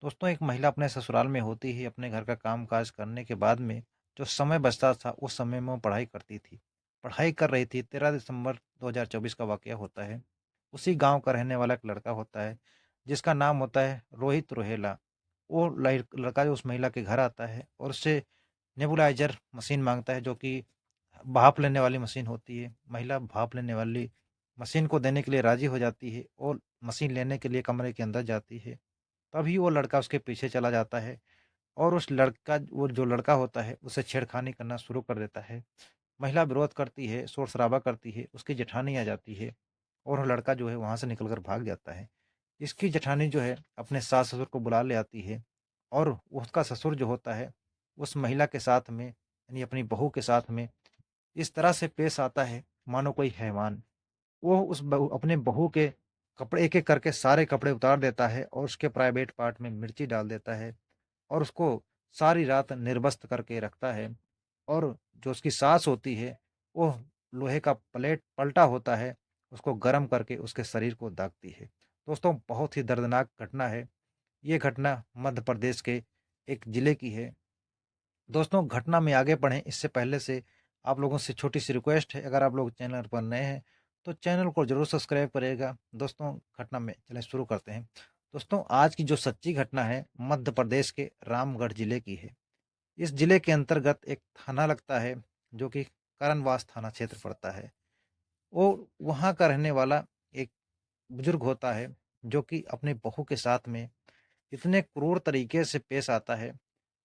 दोस्तों, एक महिला अपने ससुराल में होती ही अपने घर का काम-काज करने के बाद में जो समय बचता था, उस समय में वो पढ़ाई करती थी। पढ़ाई कर रही थी, 13 दिसंबर 2024 का वाक़या होता है। उसी गाँव का रहने वाला एक लड़का होता है, जिसका नाम होता है रोहित रोहेला। वो लड़का जो उस महिला के घर आता है और उससे नेबुलाइज़र मशीन माँगता है, जो कि भाप लेने वाली मशीन होती है। महिला भाप लेने वाली मशीन को देने के लिए राज़ी हो जाती है और मशीन लेने के लिए कमरे के अंदर जाती है। तभी वो लड़का उसके पीछे चला जाता है और उस लड़का वो जो लड़का होता है, उससे छेड़खानी करना शुरू कर देता है। महिला विरोध करती है, शोर-शराबा करती है, उसकी जेठानी आ जाती है और वो लड़का जो है वहाँ से निकल कर भाग जाता है। इसकी जेठानी जो है अपने सास-ससुर को बुला ले आती है और उसका ससुर जो होता है, उस महिला के साथ में यानी अपनी बहू के साथ में इस तरह से पेश आता है मानो कोई हैवान। वो उस बहू अपने बहू के कपड़े एक-एक करके सारे कपड़े उतार देता है और उसके प्राइवेट पार्ट में मिर्ची डाल देता है और उसको सारी रात निर्वस्त्र करके रखता है। और जो उसकी सास होती है, वो लोहे का प्लेट पलटा होता है, उसको गरम करके उसके शरीर को दागती है। दोस्तों, बहुत ही दर्दनाक घटना है। ये घटना मध्य प्रदेश के एक ज़िले की है। दोस्तों, घटना में आगे बढ़ें इससे पहले से आप लोगों से छोटी-सी रिक्वेस्ट है, अगर आप लोग चैनल पर नए हैं, तो चैनल को ज़रूर सब्सक्राइब करिएगा। दोस्तों, घटना में चलें शुरू करते हैं। दोस्तों, आज की जो सच्ची घटना है, मध्य प्रदेश के रामगढ़ ज़िले की है। इस ज़िले के अंतर्गत एक थाना लगता है, जो कि करनवास थाना क्षेत्र पड़ता है। वो वहाँ का रहने वाला एक बुजुर्ग होता है, जो कि अपनी बहू के साथ में इतने क्रूर तरीके से पेश आता है,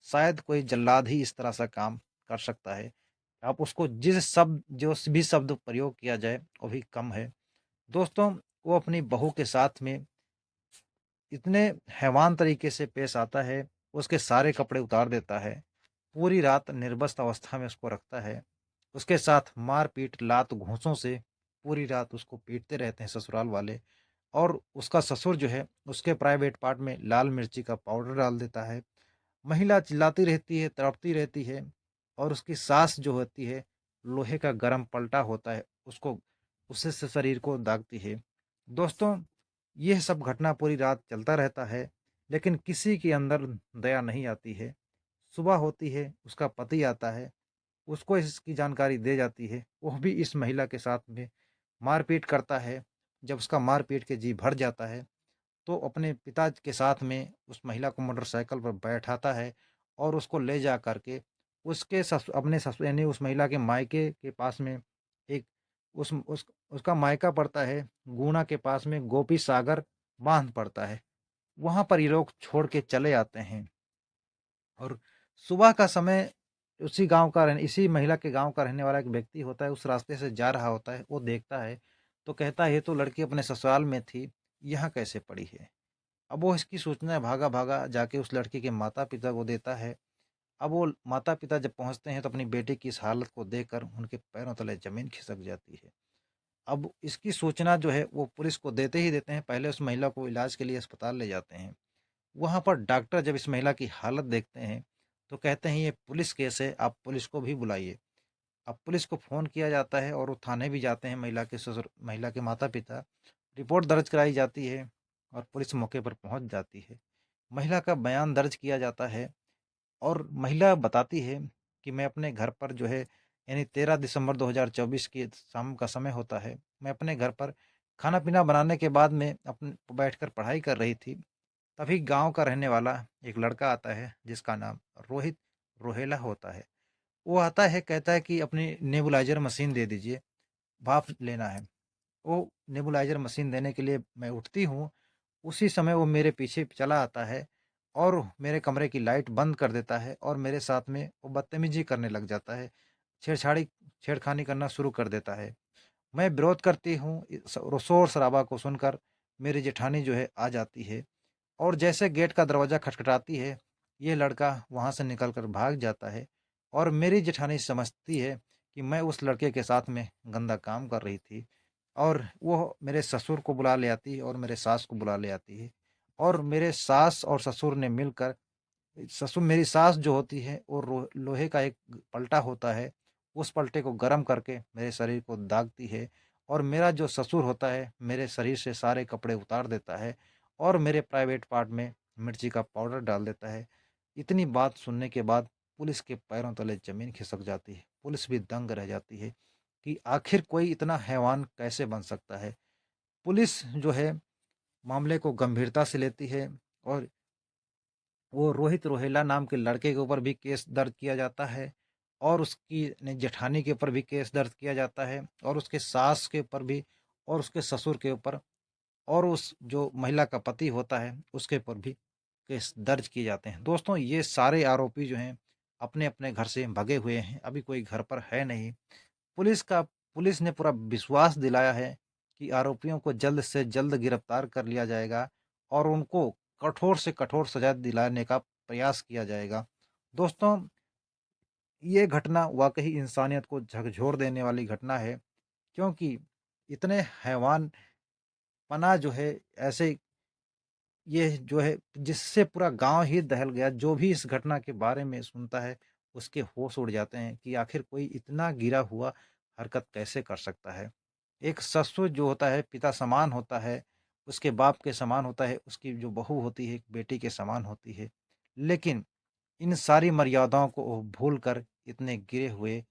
शायद कोई जल्लाद ही इस तरह सा काम कर सकता है। आप उसको जो भी शब्द प्रयोग किया जाए, वो भी कम है। दोस्तों, वो अपनी बहू के साथ में इतने हैवान तरीके से पेश आता है, उसके सारे कपड़े उतार देता है, पूरी रात निर्वस्त्र अवस्था में उसको रखता है। उसके साथ मार-पीट, लात घूँसों से पूरी रात उसको पीटते रहते हैं ससुराल वाले। और उसका ससुर जो है, उसके प्राइवेट पार्ट में लाल मिर्ची का पाउडर डाल देता है। महिला चिल्लाती रहती है, तड़पती रहती है और उसकी सास जो होती है, लोहे का गरम पलटा होता है, उसको उससे से शरीर को दागती है। दोस्तों, यह सब घटना पूरी रात चलता रहता है, लेकिन किसी के अंदर दया नहीं आती है। सुबह होती है, उसका पति आता है, उसको इसकी जानकारी दे जाती है। वह भी इस महिला के साथ में मारपीट करता है। जब उसका मार-पीट के जी भर जाता है, तो अपने पिता के साथ में उस महिला को मोटरसाइकिल पर बैठाता है और उसको ले जा कर के उसके अपने ससुर यानी उस महिला के मायके के पास में एक उसका मायका पड़ता है, गुना के पास में गोपी सागर बाँध पड़ता है। वहाँ पर ये लोग छोड़ के चले आते हैं और सुबह का समय इसी महिला के गाँव का रहने वाला एक व्यक्ति होता है, उस रास्ते से जा रहा होता है, वो देखता है, तो कहता है, "ये तो लड़की अपने ससुराल में थी, यहाँ कैसे पड़ी है?" अब वो इसकी सूचना भागा-भागा जाके उस लड़की के माता-पिता को देता है। अब वो माता-पिता जब पहुँचते हैं तो अपनी बेटे की इस हालत को देखकर उनके पैरों तले ज़मीन खिसक जाती है। अब इसकी सूचना जो है वो पुलिस को देते ही देते हैं, पहले उस महिला को इलाज के लिए अस्पताल ले जाते हैं। वहाँ पर डॉक्टर जब इस महिला की हालत देखते हैं, तो कहते हैं ये पुलिस केस है, आप पुलिस को भी बुलाइए। अब पुलिस को फ़ोन किया जाता है और वो थाने भी जाते हैं, महिला के माता-पिता। रिपोर्ट दर्ज कराई जाती है और पुलिस मौके पर पहुँच जाती है। महिला का बयान दर्ज किया जाता है और महिला बताती है कि मैं अपने घर पर जो है यानी 13 दिसंबर 2024 की शाम का समय होता है। मैं अपने घर पर खाना-पीना बनाने के बाद में बैठकर पढ़ाई कर रही थी। तभी गाँव का रहने वाला एक लड़का आता है जिसका नाम रोहित रोहेला होता है। वो आता है, कहता है कि अपनी नेबुलाइज़र मशीन दे दीजिए, भाप लेना है। वो नेबुलाइज़र मशीन देने के लिए मैं उठती हूँ, उसी समय वो मेरे पीछे चला आता है और मेरे कमरे की लाइट बंद कर देता है और मेरे साथ में वो बदतमीज़ी करने लग जाता है, छेड़खानी करना शुरू कर देता है। मैं विरोध करती हूँ, शोर-शराबा को सुनकर मेरी जेठानी जो है आ जाती है और जैसे गेट का दरवाज़ा खटखटाती है, ये लड़का वहाँ से निकल कर भाग जाता है और मेरी जेठानी समझती है कि मैं उस लड़के के साथ में गंदा काम कर रही थी और वो मेरे ससुर को बुला ले आती है और मेरे सास को बुला ले आती है और मेरे सास और ससुर ने मिलकर मेरी सास जो होती है वो लोहे का एक पलटा होता है, उस पलटे को गरम करके मेरे शरीर को दागती है और मेरा जो ससुर होता है, मेरे शरीर से सारे कपड़े उतार देता है और मेरे प्राइवेट पार्ट में मिर्ची का पाउडर डाल देता है। इतनी बात सुनने के बाद पुलिस के पैरों तले ज़मीन खिसक जाती है। पुलिस भी दंग रह जाती है कि आखिर कोई इतना हैवान कैसे बन सकता है। पुलिस जो है मामले को गंभीरता से लेती है और वो रोहित रोहेला नाम के लड़के के ऊपर भी केस दर्ज किया जाता है और उसकी जेठानी के ऊपर भी केस दर्ज किया जाता है और उसके सास के ऊपर भी और उसके ससुर के ऊपर और उस जो महिला का पति होता है उसके ऊपर भी केस दर्ज किए जाते हैं। दोस्तों ये सारे आरोपी जो हैं अपने अपने घर से भगे हुए हैं, अभी कोई घर पर है नहीं। पुलिस ने पूरा विश्वास दिलाया है कि आरोपियों को जल्द से जल्द गिरफ्तार कर लिया जाएगा और उनको कठोर से कठोर सजा दिलाने का प्रयास किया जाएगा। दोस्तों ये घटना वाकई इंसानियत को झकझोर देने वाली घटना है, क्योंकि इतने हैवान पना जो है ऐसे ये जो है जिससे पूरा गांव ही दहल गया। जो भी इस घटना के बारे में सुनता है उसके होश उड़ जाते हैं कि आखिर कोई इतना गिरा हुआ हरकत कैसे कर सकता है। एक ससुर जो होता है पिता समान होता है, उसके बाप के समान होता है, उसकी जो बहू होती है एक बेटी के समान होती है, लेकिन इन सारी मर्यादाओं को वो भूल कर इतने गिरे हुए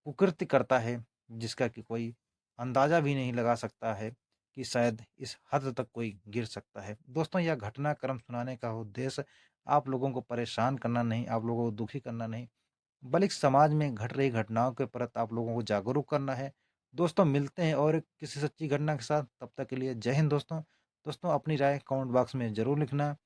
कुकृत्य करता है जिसका कि कोई अंदाजा भी नहीं लगा सकता है कि शायद इस हद तक कोई गिर सकता है। दोस्तों यह घटनाक्रम सुनाने का उद्देश्य आप लोगों को परेशान करना नहीं, आप लोगों को दुखी करना नहीं, बल्कि समाज में घट रही घटनाओं के प्रति आप लोगों को जागरूक करना है। दोस्तों मिलते हैं और किसी सच्ची घटना के साथ, तब तक के लिए जय हिंद दोस्तों। दोस्तों अपनी राय कमेंट बॉक्स में ज़रूर लिखना।